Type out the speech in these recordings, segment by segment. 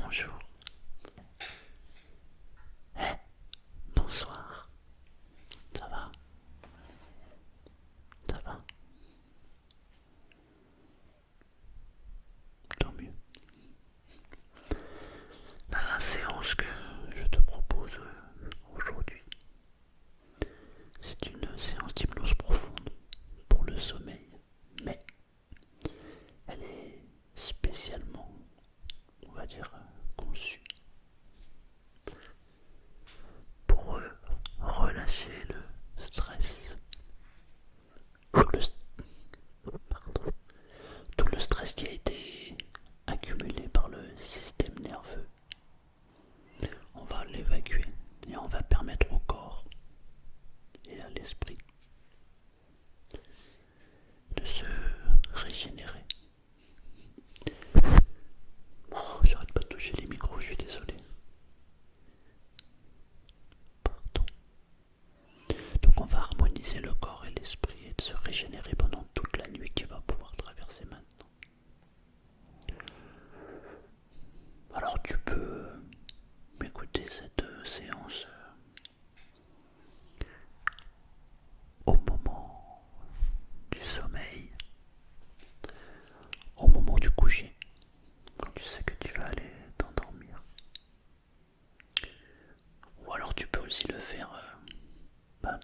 bonjour. Bonsoir. Ça va? Ça va? Tant mieux. La séance que je te propose aujourd'hui, c'est une séance d'hypnose profonde pour le sommeil. Mais elle est spécialement, on va dire, conçue pour relâcher le stress. Tout le, pardon, tout le stress qui a été accumulé par le système nerveux. On va l'évacuer et on va permettre au corps et à l'esprit de se régénérer. Oh, j'arrête pas de toucher les micros, je suis désolé. Pardon. Donc on va harmoniser le corps et l'esprit et de se régénérer pendant toute la nuit qui va pouvoir traverser maintenant. Alors tu peux m'écouter cette séance au moment du sommeil, au moment du coucher, quand tu sais que tu vas aller t'endormir. Ou alors tu peux aussi le faire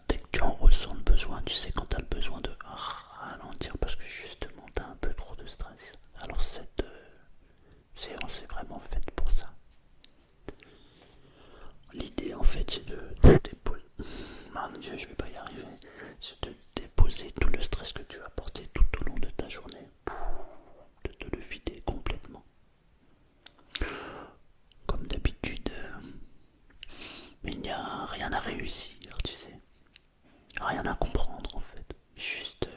dès que tu en ressens le besoin, tu sais quand tu as le besoin de ralentir parce que justement tu as un peu trop de stress. Alors cette séance est vraiment faite pour ça. L'idée en fait c'est de déposer. Mon Dieu, je vais pas y arriver. C'est de déposer tout le stress que tu as porté tout au long de ta journée. De te le vider complètement. Comme d'habitude, mais il n'y a rien à réussir, tu sais. Rien à comprendre en fait. Juste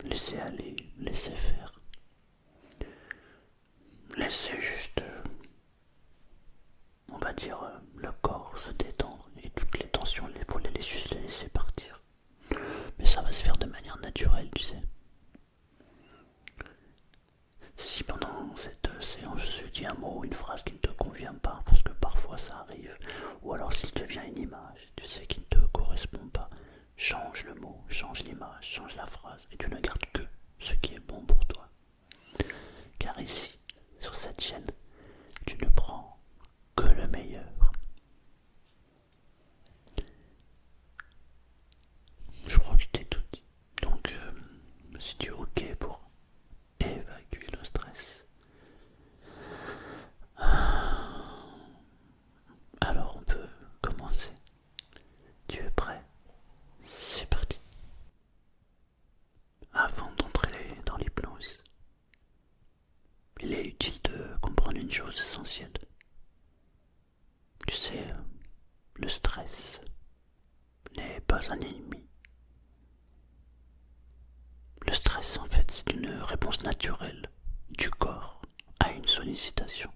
laisser aller, laisser faire. Laisser juste, on va dire, le corps se détendre et toutes les tensions, il faut juste les laisser partir. Mais ça va se faire de manière naturelle, tu sais. Si pendant cette séance je dis un mot ou une phrase qui ne te convient pas, parce que parfois ça arrive, ou alors s'il te vient une image, tu sais, qui ne te correspond pas, change le mot, change l'image, change la phrase, et tu ne gardes que ce qui est bon pour toi. Car ici, sur cette chaîne, tu ne prends que le meilleur. Je crois que je t'ai tout dit. Donc, si tu es ok pour évacuer le stress, alors on peut commencer. Tu es prêt? C'est parti. Avant d'entrer dans l'hypnose, il est utile de comprendre une chose essentielle. Tu sais, le stress n'est pas un ennemi. Le stress, en fait, c'est une réponse naturelle du corps à une sollicitation.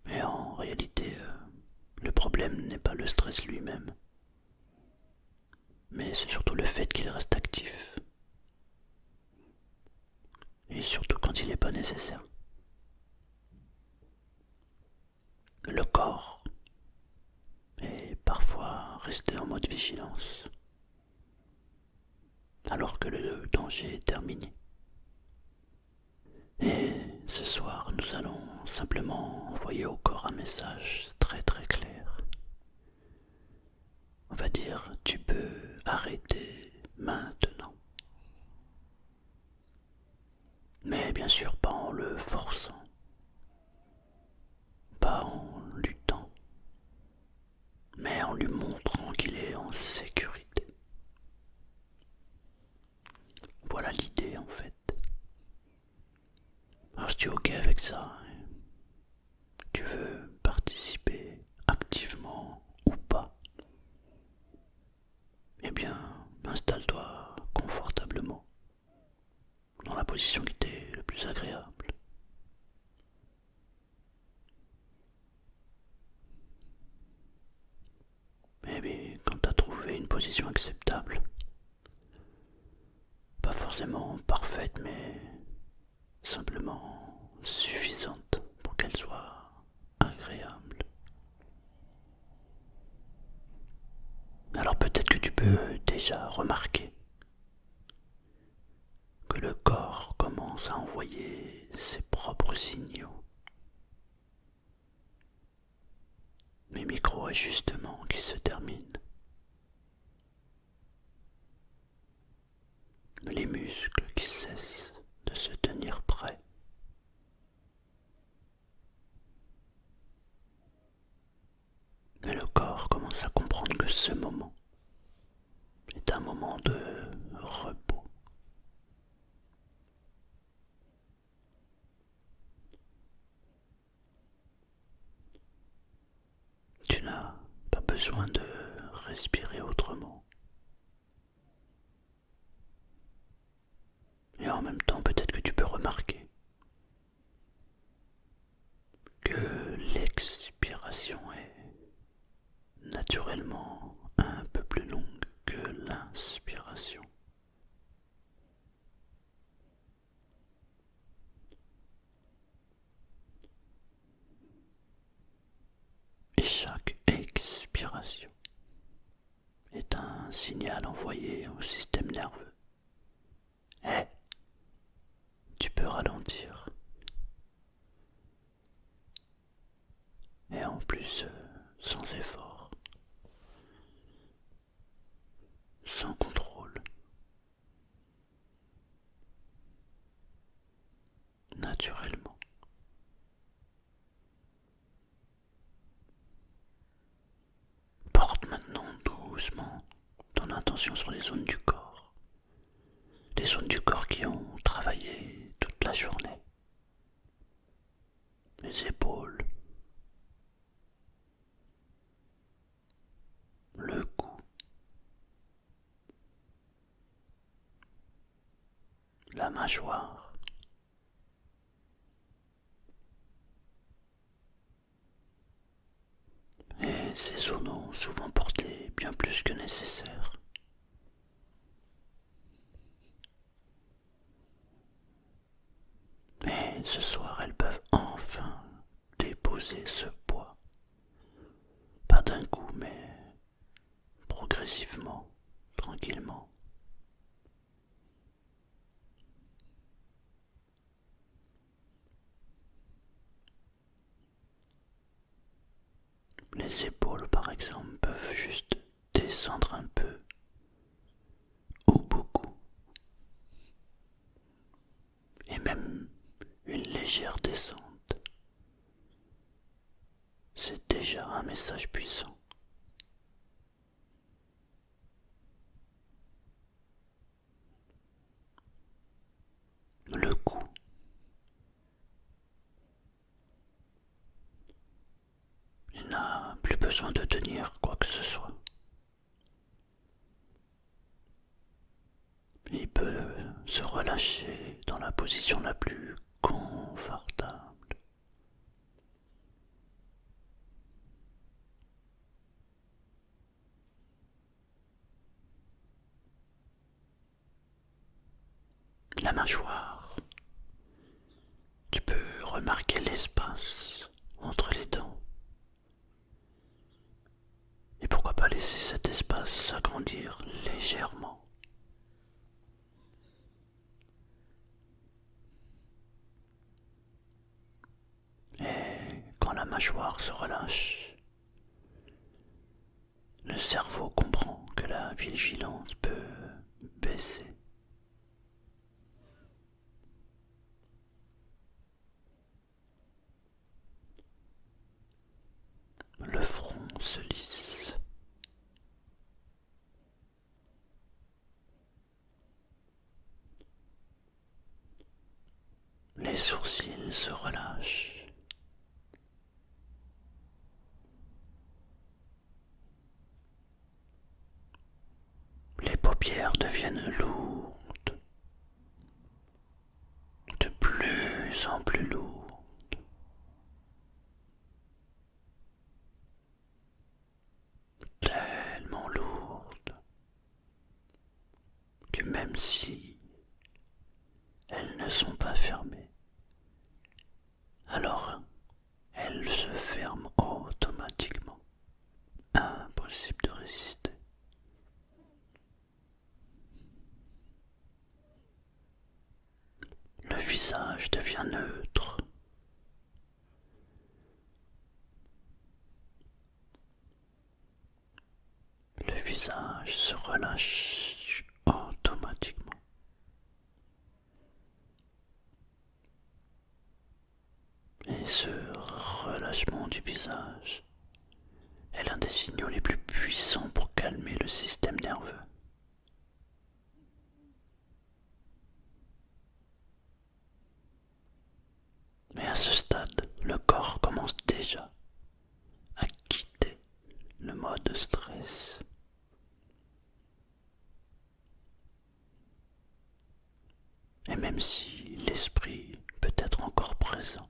Mais en réalité, le problème n'est pas le stress lui-même, mais c'est surtout le fait qu'il reste actif. Et surtout quand il n'est pas nécessaire. Le corps est parfois resté en mode vigilance, alors que le danger est terminé. Et ce soir, nous allons simplement envoyer au corps un message très très clair. On va dire, tu peux arrêter maintenant. Mais bien sûr pas en le forçant, pas en luttant, mais en lui montrant qu'il est en sécurité. Voilà l'idée en fait. Alors si tu es ok avec ça, tu veux participer activement ou pas, eh bien installe-toi confortablement dans la position qui t'est le plus agréable. Eh bien, quand tu as trouvé une position acceptable, pas forcément parfaite, mais simplement suffisante pour qu'elle soit agréable. Alors peut-être que tu peux déjà remarquer que le corps commence à envoyer ses propres signaux. Les micro-ajustements qui se terminent. Les muscles qui cessent de se tenir prêts. Et le corps commence à comprendre que ce moment est un moment de repos. Tu n'as pas besoin de respirer autrement. Et en même temps, peut-être que tu peux remarquer que l'expiration est naturellement un peu plus longue que l'inspiration. Et chaque expiration est un signal envoyé au système nerveux. Eh, tu peux ralentir. Et en plus, sans effort, sans contrôle, naturellement. Porte maintenant doucement ton attention sur les zones du corps. Les zones du corps qui ont travaillé toute la journée. Les épaules, le cou, la mâchoire, et ces zones ont souvent porté bien plus que nécessaire. Mais ce soir, elles peuvent enfin déposer ce poids. Pas d'un coup, mais progressivement, tranquillement. Les épaules, par exemple, peuvent juste descendre un peu ou beaucoup. Et même une légère descente. C'est déjà un message puissant. Le cou. Il n'a plus besoin de tenir quoi que ce soit. Il peut se relâcher dans la position la plus confortable. La mâchoire. Tu peux remarquer l'espace entre les dents. Et pourquoi pas laisser cet espace s'agrandir légèrement. Et quand la mâchoire se relâche, le cerveau comprend que la vigilance peut baisser. Le front se lisse. Les sourcils se relâchent. Les paupières deviennent lourdes, de plus en plus lourdes. Tellement lourdes que même si elles ne sont pas fermées, visage devient neutre. Le visage se relâche automatiquement. Et ce relâchement du visage est l'un des signaux les plus puissants pour calmer le système nerveux. Mais à ce stade, le corps commence déjà à quitter le mode stress. Et même si l'esprit peut être encore présent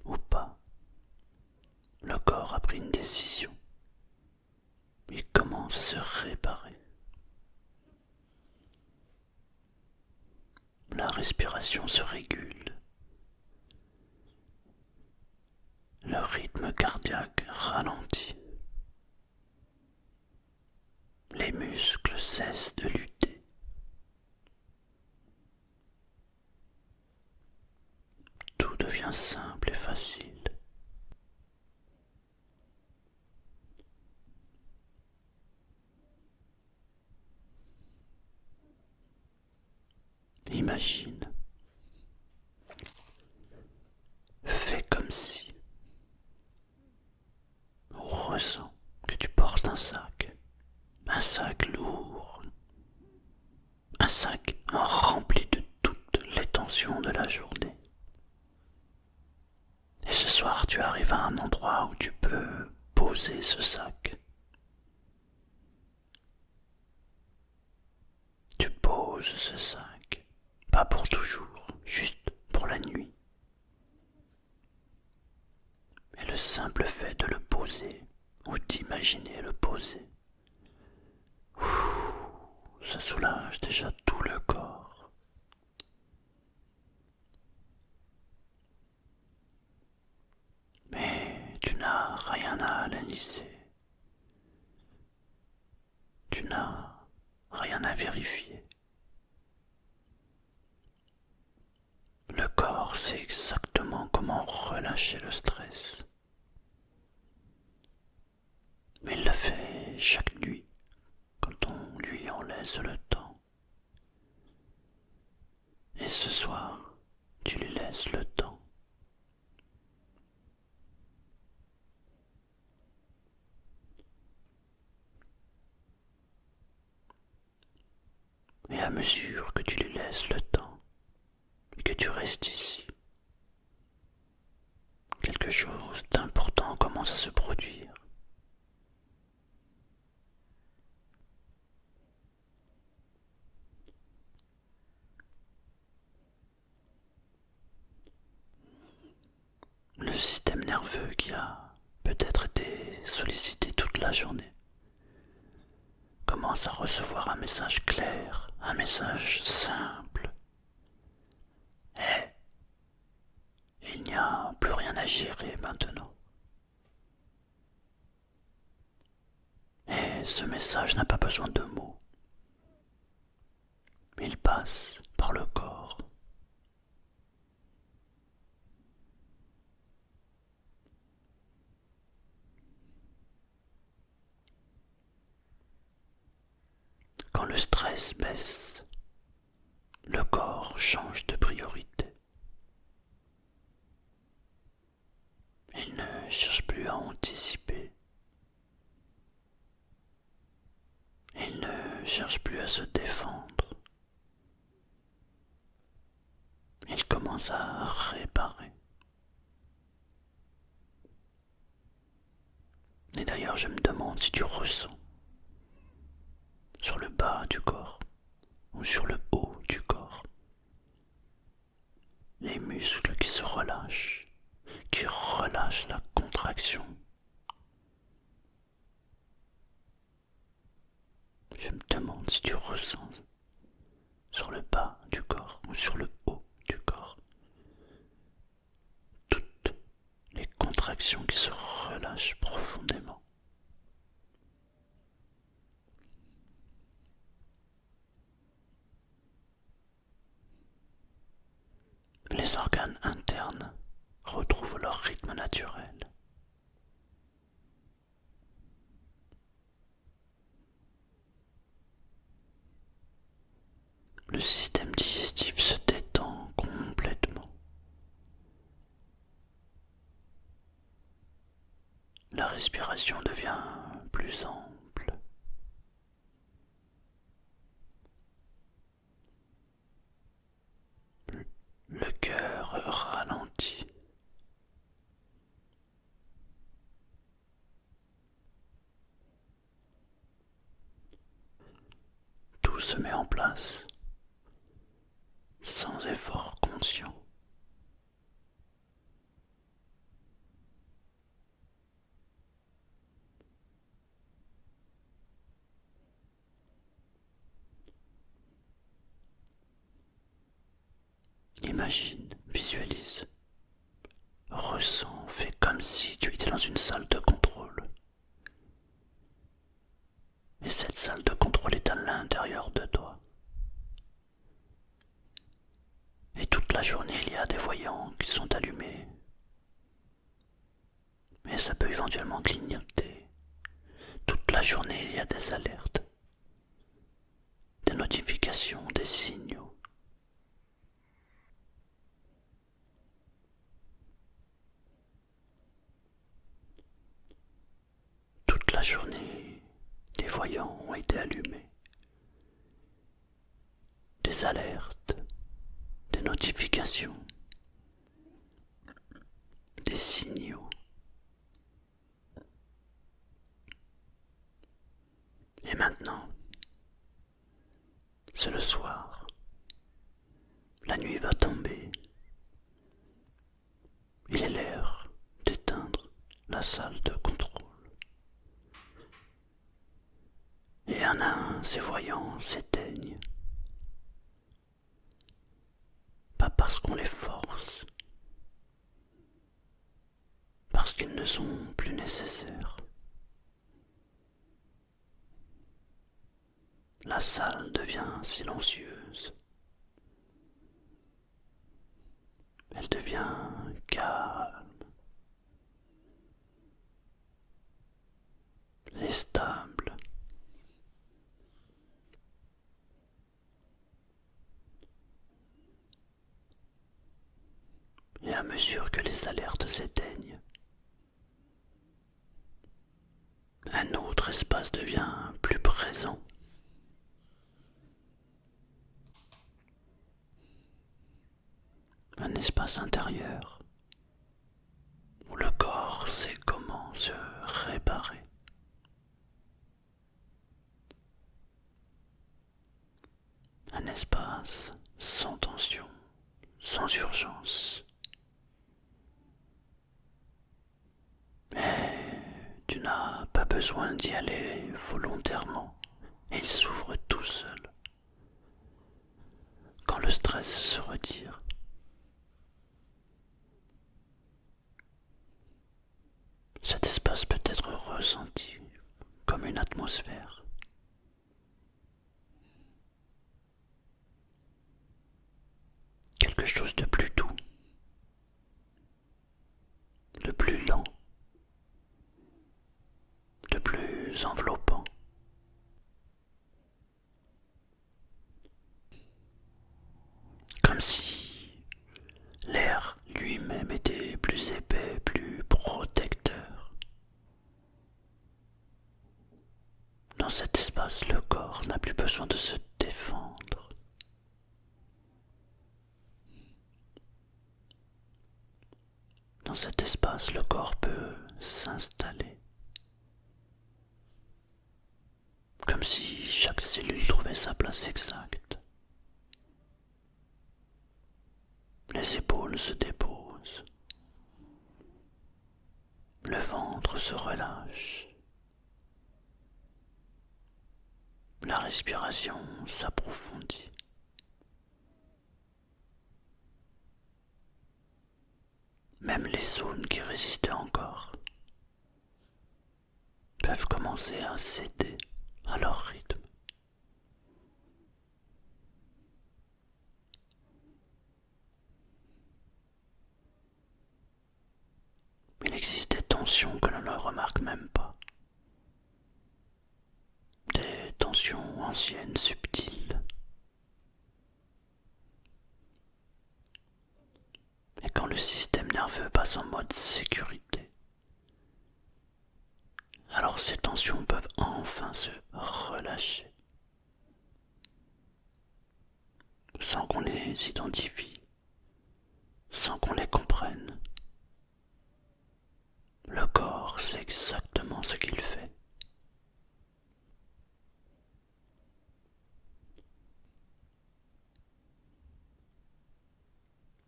ou pas, le corps a pris une décision. Il commence à se réparer. La respiration se régule. Le rythme cardiaque ralentit. Les muscles cessent de lutter. Tout devient simple et facile. Imagine, fais comme si, ou ressens que tu portes un sac lourd, un sac rempli de toutes les tensions de la journée. Et ce soir, tu arrives à un endroit où tu peux poser ce sac. Tu poses ce sac, pas pour toujours, juste pour la nuit. Et le simple fait de le poser, ou d'imaginer le poser, ça soulage déjà tout le corps. Mais tu n'as rien à analyser. Tu n'as rien à vérifier. Le corps sait exactement comment relâcher le stress. Mais il le fait chaque nuit, quand on lui en laisse le temps. Et ce soir, tu lui laisses le temps. Et à mesure que tu lui laisses le temps, et que tu restes ici, quelque chose d'important commence à se produire. Le système nerveux qui a peut-être été sollicité toute la journée commence à recevoir un message clair, un message simple. Il n'y a plus rien à gérer maintenant. Et ce message n'a pas besoin de mots. Il passe par le corps. Quand le stress baisse, le corps change de priorité. Il ne cherche plus à anticiper. Il ne cherche plus à se défendre. Il commence à réparer. Et d'ailleurs, je me demande si tu ressens sur le bas du corps ou sur le haut du corps les muscles qui se relâchent, qui relâchent la contraction. Je me demande si tu ressens sur le bas du corps ou sur le haut du corps toutes les contractions qui se relâchent profondément. les organes internes retrouvent leur rythme naturel. Le système digestif se détend complètement. La respiration devient plus ample. Le cœur ralentit. Tout se met en place, sans effort conscient. Imagine, visualise, ressens, fais comme si tu étais dans une salle de contrôle. Et cette salle de contrôle est à l'intérieur de toi. Et toute la journée, il y a des voyants qui sont allumés. Mais ça peut éventuellement clignoter. Toute la journée, il y a des alertes, des notifications, des signaux. Toute la journée, des voyants ont été allumés. Des alertes, des notifications, des signaux. Et maintenant, c'est le soir. La nuit va tomber. Il est l'heure d'éteindre la salle de contrôle. Et un à un, ces voyants s'éteignent. Pas parce qu'on les force, parce qu'ils ne sont plus nécessaires. La salle devient silencieuse. Elle devient calme et stable. Et à mesure que les alertes s'éteignent, un autre espace devient plus présent. Un espace intérieur où le corps sait comment se réparer. Un espace sans tension, sans urgence. Mais tu n'as pas besoin d'y aller volontairement. Il s'ouvre tout seul. Quand le stress se retire. Cet espace peut être ressenti comme une atmosphère. Quelque chose de plus doux, de plus lent, de plus enveloppant. Comme si l'air lui-même était plus épais, plus protecteur. Dans cet espace, le corps n'a plus besoin de se défendre. Dans cet espace, le corps peut s'installer. Comme si chaque cellule trouvait sa place exacte. Les épaules se déposent. Le ventre se relâche. La respiration s'approfondit. Même les zones qui résistaient encore peuvent commencer à céder à leur rythme. système nerveux passe en mode sécurité. Alors ces tensions peuvent enfin se relâcher, sans qu'on les identifie, sans qu'on les comprenne. Le corps sait exactement ce qu'il fait.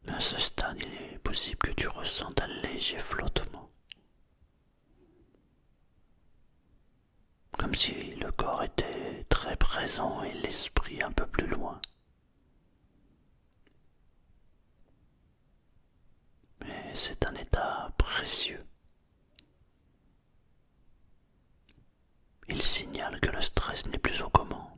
À ce stade, il est possible que tu ressentes un léger flottement, comme si le corps était très présent et l'esprit un peu plus loin. Mais c'est un état précieux. Il signale que le stress n'est plus aux commandes.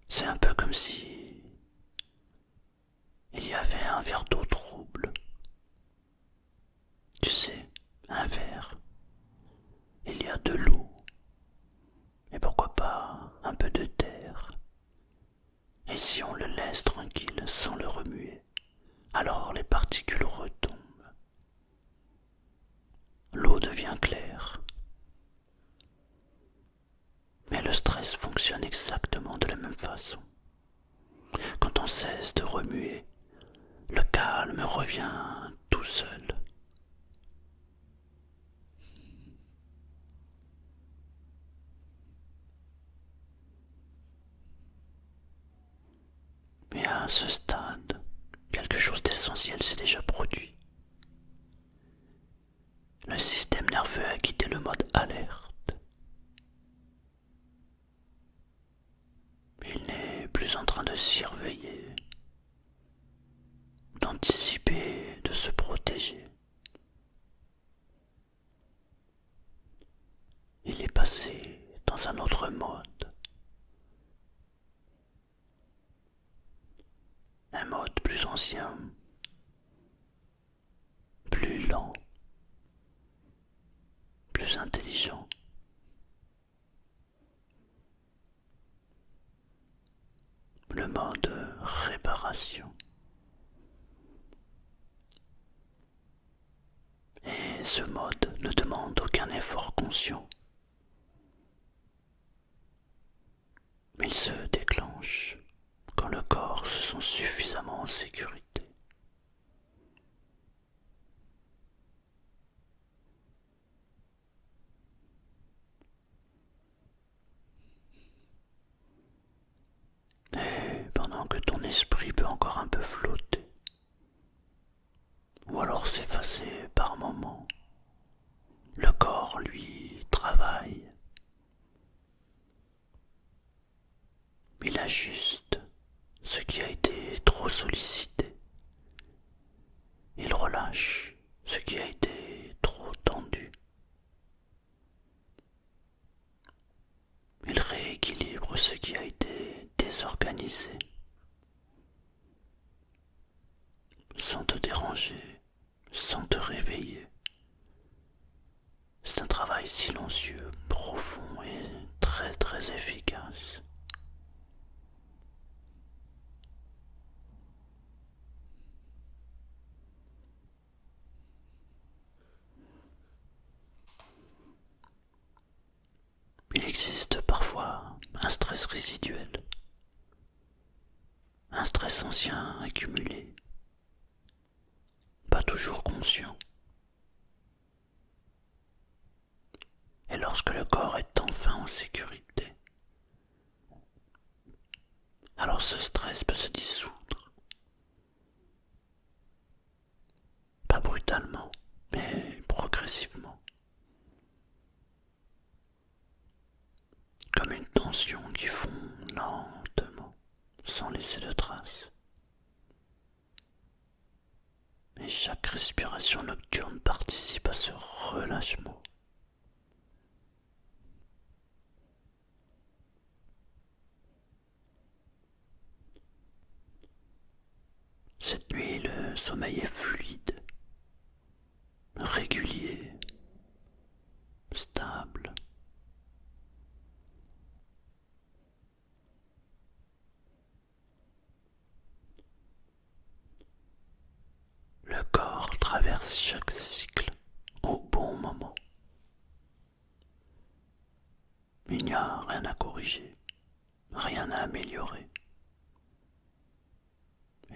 C'est un peu comme si il y avait un verre d'eau trouble. Tu sais, un verre. Il y a de l'eau. Et pourquoi pas un peu de terre. Et si on le laisse tranquille sans le remuer, alors les particules retombent. L'eau devient claire. Mais le stress fonctionne exactement de la même façon. Quand on cesse de remuer, le calme revient tout seul. Mais à ce stade, quelque chose d'essentiel s'est déjà produit. Le système nerveux a quitté le mode alerte. Il n'est plus en train de surveiller, d'anticiper, de se protéger. Il est passé dans un autre mode. Un mode plus ancien, plus lent, plus intelligent. Le mode réparation. Et ce mode ne demande aucun effort conscient. Il se déclenche quand le corps se sent suffisamment en sécurité. Et pendant que ton esprit peut encore un peu flotter, ou alors s'effacer par moments, le corps, lui, travaille. Il ajuste ce qui a été trop sollicité. Il relâche ce qui a été trop tendu. Il rééquilibre ce qui a été désorganisé, sans te déranger, sans te réveiller. C'est un travail silencieux, profond et très très efficace. Il existe parfois un stress résiduel, un stress ancien accumulé, pas toujours conscient. Et lorsque le corps est enfin en sécurité, alors ce stress peut se dissoudre. Pas brutalement, mais progressivement. Comme une tension qui fond lentement, sans laisser de traces. Et chaque respiration nocturne participe à ce relâchement. Cette nuit, le sommeil est fluide, régulier, stable. chaque cycle au bon moment. Il n'y a rien à corriger, rien à améliorer.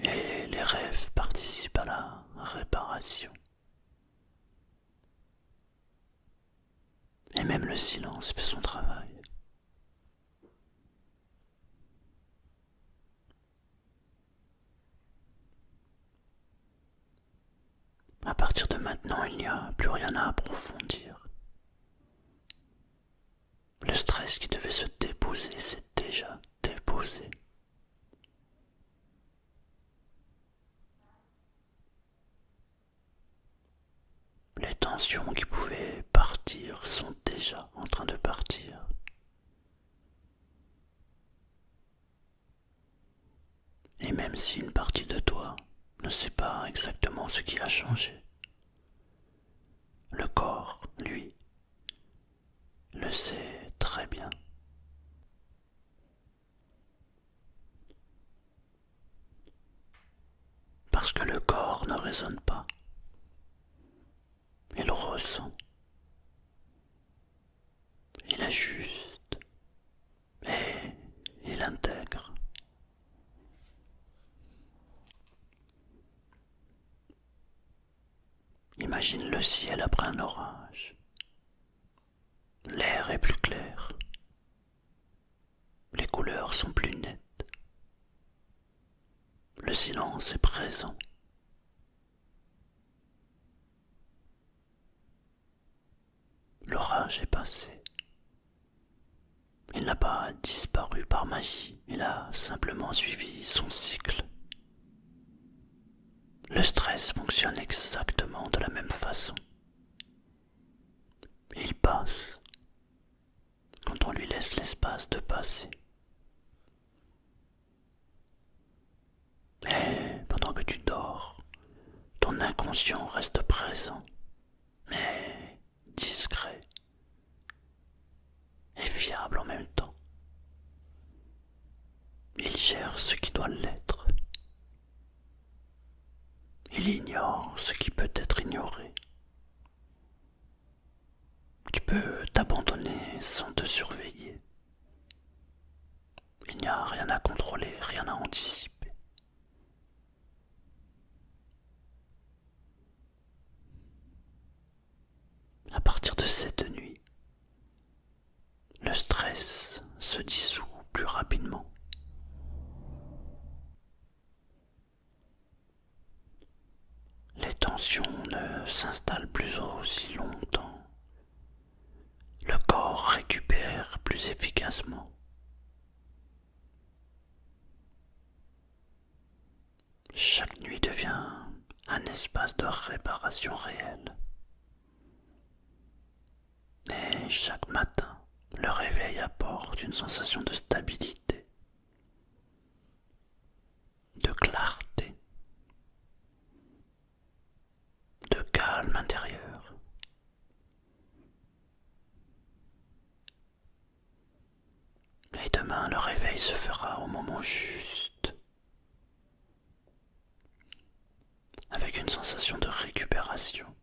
Et les rêves participent à la réparation. Et même le silence fait son travail. À partir de maintenant, il n'y a plus rien à approfondir. Le stress qui devait se déposer s'est déjà déposé. Les tensions qui pouvaient partir sont déjà en train de partir. Et même si une partie de toi ne sait pas exactement ce qui a changé, le corps, lui, le sait très bien. Parce que le corps ne raisonne pas. Il ressent. Il ajuste. Et il intègre. Imagine le ciel après un orage. L'air est plus clair. Les couleurs sont plus nettes. Le silence est présent. L'orage est passé. Il n'a pas disparu par magie, il a simplement suivi son cycle. Le stress fonctionne exactement de la même façon. Il passe quand on lui laisse l'espace de passer. Et pendant que tu dors, ton inconscient reste présent, mais discret et fiable en même temps. Il gère ce qui doit l'être. Il ignore ce qui peut être ignoré. Tu peux t'abandonner sans te surveiller. Il n'y a rien à contrôler, rien à anticiper. À partir de cette nuit, le stress se dissout plus rapidement. Les tensions ne s'installent plus aussi longtemps. Le corps récupère plus efficacement. Chaque nuit devient un espace de réparation réelle. Et chaque matin, le réveil apporte une sensation de stabilité, de clarté, de calme intérieur. Et demain, le réveil se fera au moment juste, avec une sensation de récupération.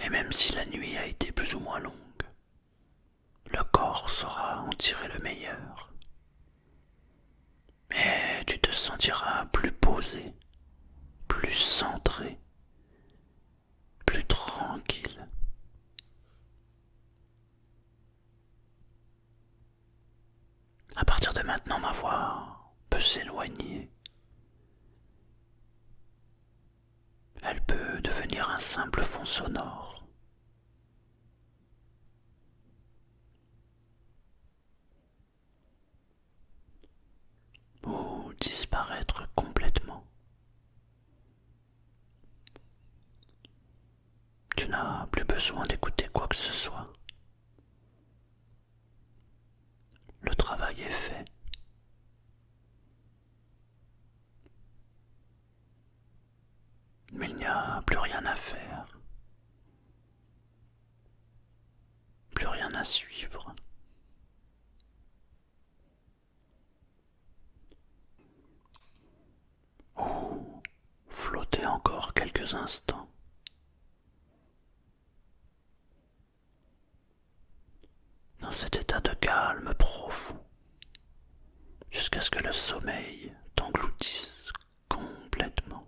Et même si la nuit a été plus ou moins longue, le corps saura en tirer le meilleur. Et tu te sentiras plus posé, plus centré, plus tranquille. À partir de maintenant, ma voix peut s'éloigner. Elle peut devenir un simple fond sonore. Ou disparaître complètement. Tu n'as plus besoin d'écouter quoi que ce soit. Le travail est fait. Mais il n'y a plus rien à faire. Plus rien à suivre. Oh, quelques instants. Dans cet état de calme profond, jusqu'à ce que le sommeil t'engloutisse complètement,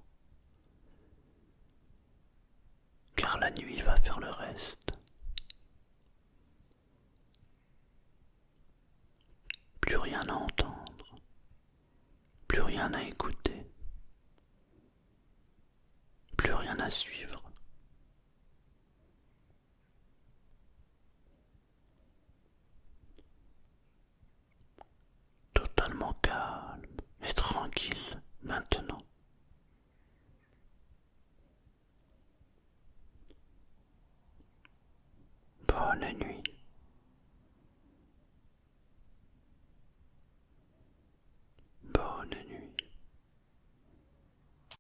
car la nuit va faire le reste. Plus rien à entendre, plus rien à écouter, plus rien à suivre. Totalement calme et tranquille maintenant. Bonne nuit.